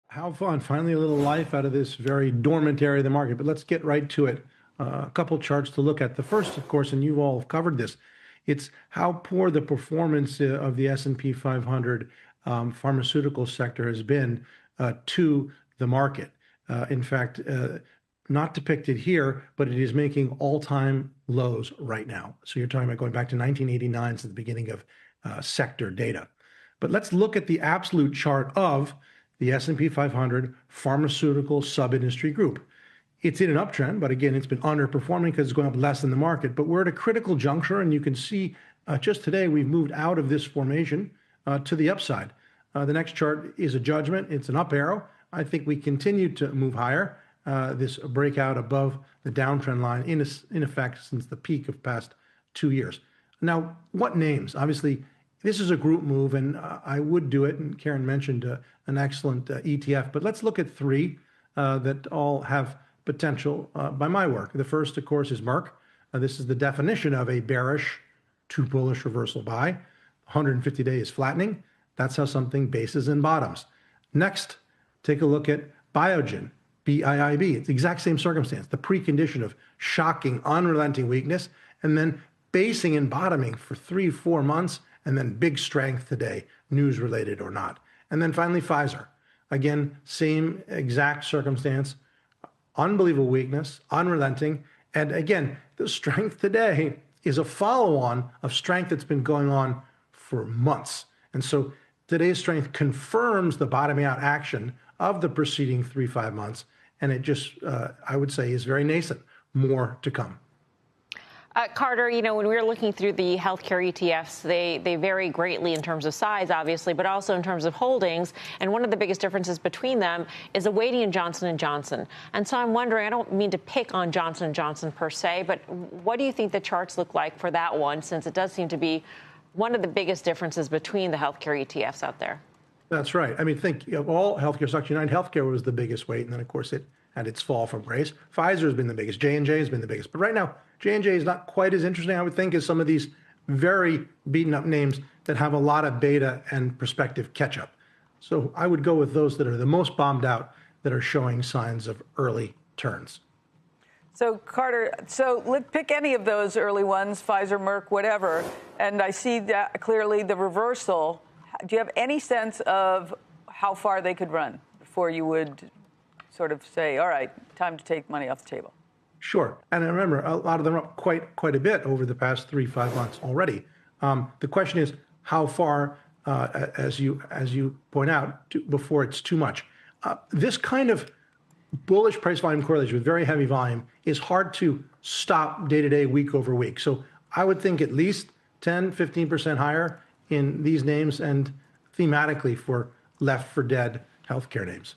How fun. Finally, a little life out of this very dormant area of the market. But let's get right to it. A couple charts to look at. The first, of course, and you've all covered this, it's how poor the performance of the S&P 500 pharmaceutical sector has been to the market. In fact, not depicted here, but it is making all-time lows right now. So you're talking about going back to 1989, to the beginning of sector data. But let's look at the absolute chart of the S&P 500 pharmaceutical sub-industry group. It's in an uptrend, but again, it's been underperforming because it's going up less than the market. But we're at a critical juncture, and you can see just today we've moved out of this formation to the upside. The next chart is a judgment. It's an up arrow. I think we continue to move higher. This breakout above the downtrend line in effect since the peak of past 2 years. Now, what names? Obviously, this is a group move, and I would do it, and Karen mentioned an excellent ETF, but let's look at three that all have potential by my work. The first, of course, is Merck. This is the definition of a bearish to bullish reversal buy. 150-day is flattening. That's how something bases and bottoms. Next, take a look at Biogen, BIIB. It's the exact same circumstance, the precondition of shocking, unrelenting weakness, and then basing and bottoming for 3-4 months, and then big strength today, news related or not. And then finally, Pfizer. Again, same exact circumstance, unbelievable weakness, unrelenting. And again, the strength today is a follow-on of strength that's been going on for months. And so today's strength confirms the bottoming out action of the preceding 3-5 months. And it just, I would say, is very nascent. More to come. Carter, you know, when we were looking through the healthcare ETFs, they vary greatly in terms of size, obviously, but also in terms of holdings. And one of the biggest differences between them is a weighting in Johnson & Johnson. And so I'm wondering, I don't mean to pick on Johnson & Johnson per se, but what do you think the charts look like for that one, since it does seem to be one of the biggest differences between the healthcare ETFs out there? That's right. I mean, think of all healthcare stocks. United Healthcare was the biggest weight, and then, of course, it had its fall from grace. Pfizer has been the biggest. J&J has been the biggest. But right now, J&J is not quite as interesting, I would think, as some of these very beaten up names that have a lot of beta and prospective catch up. So I would go with those that are the most bombed out, that are showing signs of early turns. So, Carter, let's pick any of those early ones, Pfizer, Merck, whatever. And I see that clearly the reversal. Do you have any sense of how far they could run before you would sort of say, all right, time to take money off the table? Sure. And remember, a lot of them are up quite a bit over the past 3-5 months already. The question is how far, as you point out, before it's too much. This kind of bullish price volume correlation with very heavy volume is hard to stop day to day, week over week. So I would think at least 10-15% higher in these names, and thematically for left for dead healthcare names.